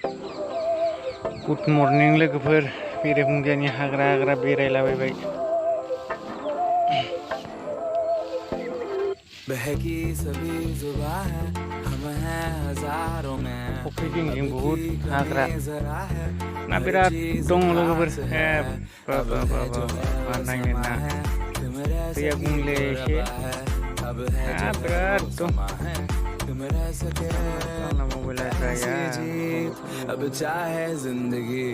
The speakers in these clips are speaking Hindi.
गुड मर्निं लोगोफोर बेरेफुंजानि हाग्रा हाग्रा बेरायलाबायबाय। बहकी सभी जुबां है हम हैं हजारों में फुख्रि जिं जिं अब बुहुद की हाग्रा कमी जरा है ना हर बिराद चीज दं लोगोफोर। खास है अब है जो है वो नायनो समा ना है तुम रह दैया सकी गुंले तो एसे रबा है अब है जो है बिराद वो दं। समा है तुम रह सके आंना मबाइला जाया ऐसी जीत अब चाहे जिंदगी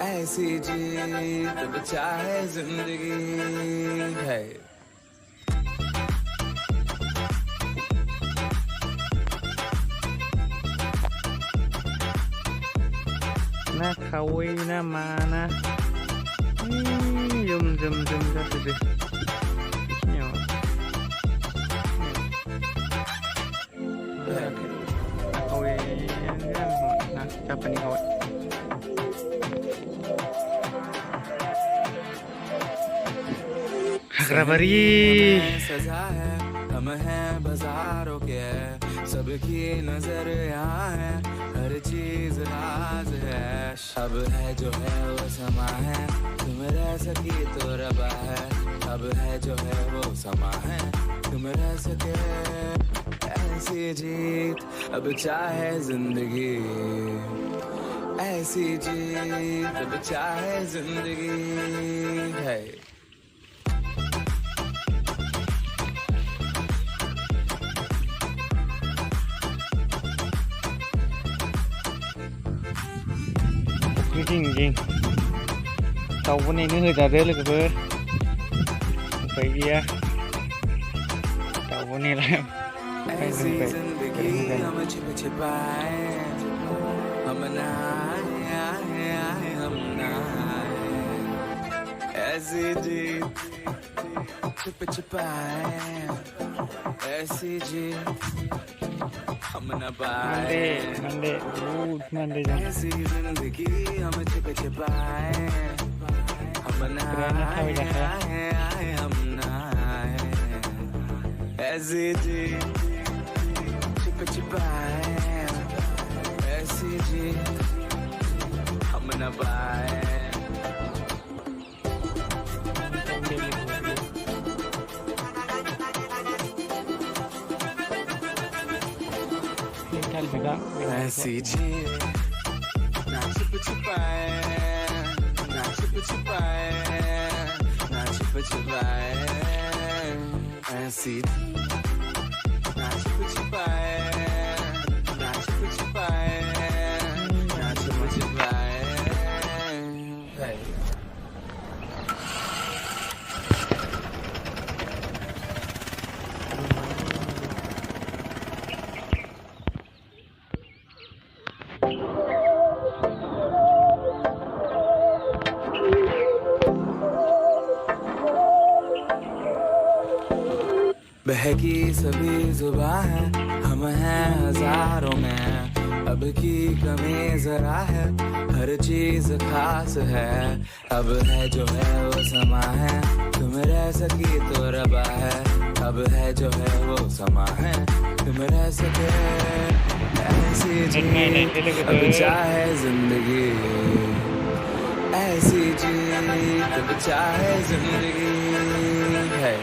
ऐसी जीत अब चाहे जिंदगी है। ना खावै ना मा ना जोम जोम जोम जाजोबो बेखिनियाव। खावैयानो जागोन ना जापानि खावै। हाग्राबारि सजा है हम हैं बाजारों के सबकी नजर यहाँ है हर चीज राज है अब है जो है वो समा है तुम रह सकी तो रबा है अब है जो है वो समा है तुम रह सके ऐसी जीत अब चाहे जिंदगी ऐसी जीत अब चाहे जिंदगी है। जिं जिं दाउबोनैनो होजादो लोगोफोर उफाय गैया दाउबोनैलाय ऐसी जिंदगी हम छिप छिपाए हम नहाए हम नहाए ऐसी जीत छिप छिपाए ऐसी जीत हम न पाए मंडे मंडे ऐसी जिंदगी हम छिप छिपाए हम नहाए हम नहाए ऐसी जीत छिप छिपाए ऐसी जीत हम न पाए। ऐसी जीत ना छिप छिपाए ना छिप छिपाए ना छिप छिपाए ऐसी ना छिप छिपाए ना छिप छिपाए ना छिप छिपाए। बहकी सभी जुबां है हम हैं हजारों में अब की कमी जरा है हर चीज खास है अब है जो है वो समा है तुम रह सकी तो रबा है अब है जो है वो समा है तुम रह सके ऐसी जीत अब चाहे जिंदगी ऐसी जीत अब चाहे जिंदगी है।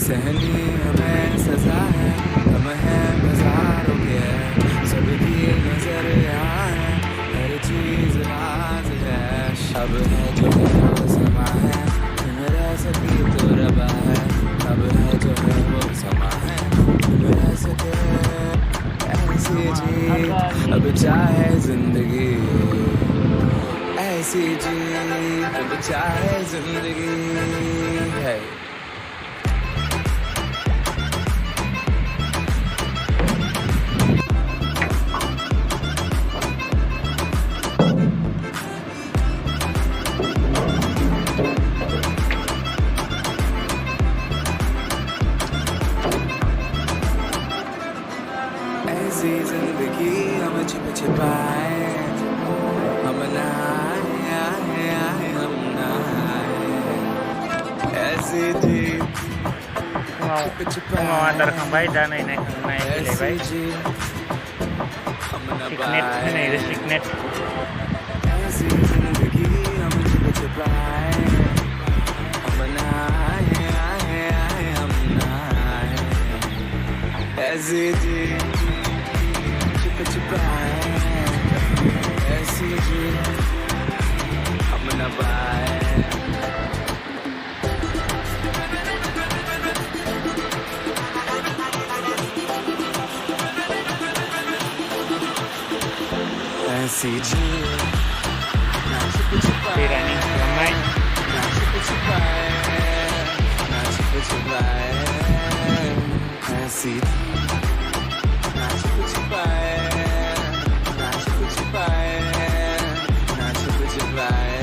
सहनी हमें सजा है हम हैं बाजारों के सबकी नजर यहाँ है हर चीज राज है अब है जो है वो समा है तुम रह सकी तो रबा है अब है जो है वो समा है तुम रह सके ऐसी जीत अब चाहे जिंदगी ऐसी जीत अब चाहे जिंदगी है। पाए, हम नहाए हम नहाए, ऐसे जी फुङाव आदार खांबाय दा नै नायखांनाय गेलेबाय सिगनेट होनो सिगनेट ऐसी जिंदगी हम छुप छुपाए, हम नहाए हम नहाए, ऐसे जी छुप छुपाए, ऐसी जी हम न पाए। ऐसी जी ना छुप छुपाए, बेरानि खालामनाय ना छुप छुपाए, ना छुप छुपाए, ऐसी ना छुप छुपाए, ना छुप छुपाए, ना छुप छुपाए।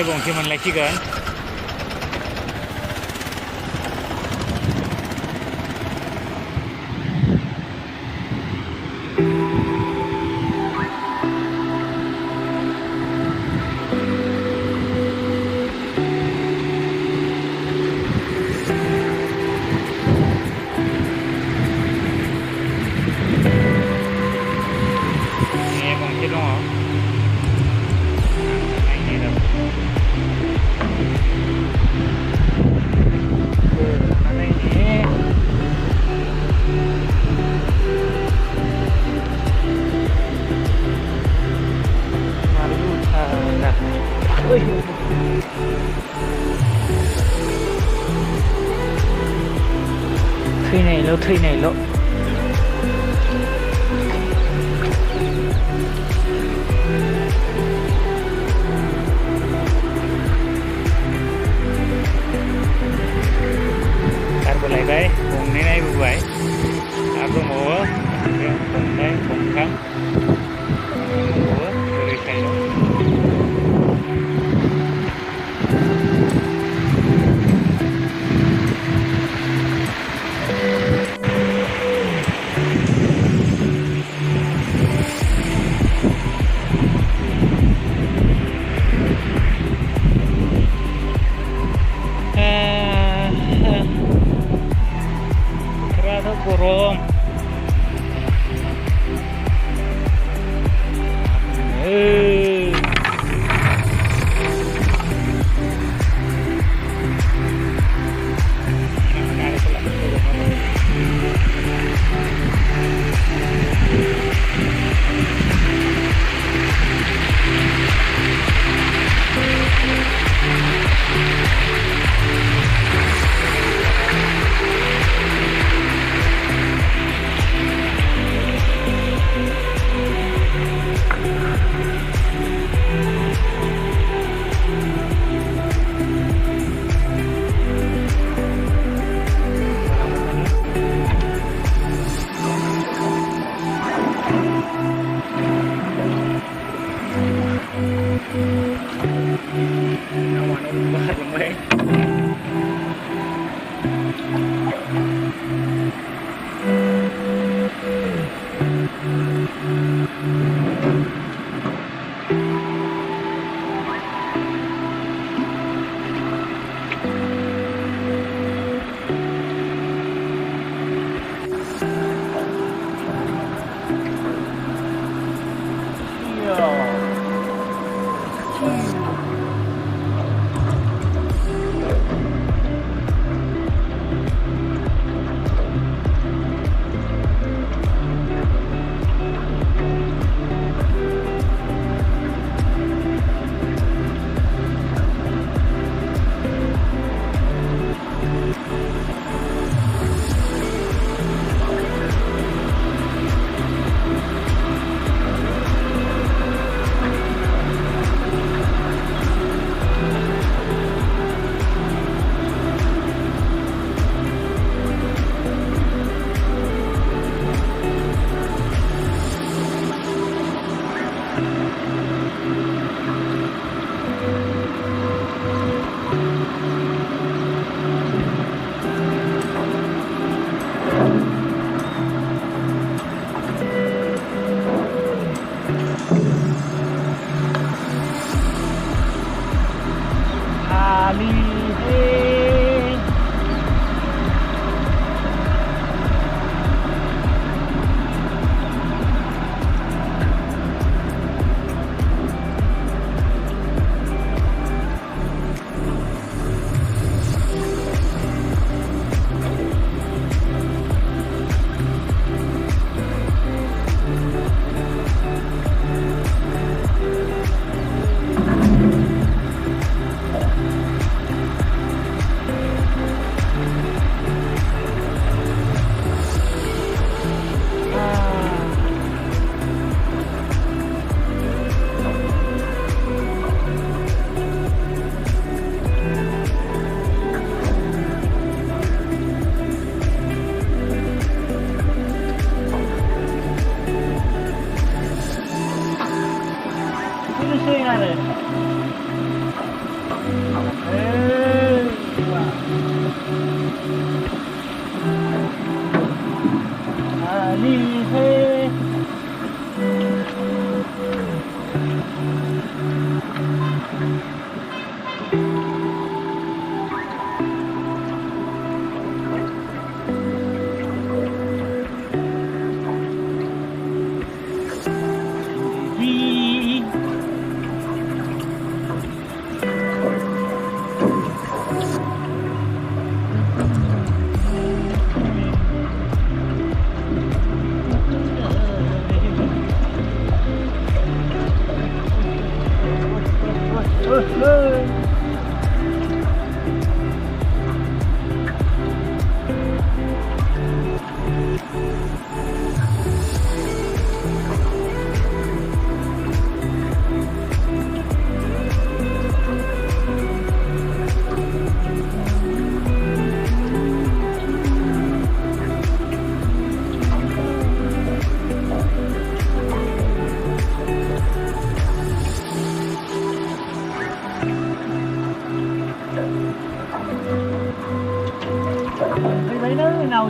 गंसे मोनलायसिगोन गंसे दङ नायनि थैनायल' गारबोलायबाय गंनै नायबोबाय आरो दंबावो गंनै गंथाम दंबावो ओरै साइडआव गरम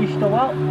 isto wow.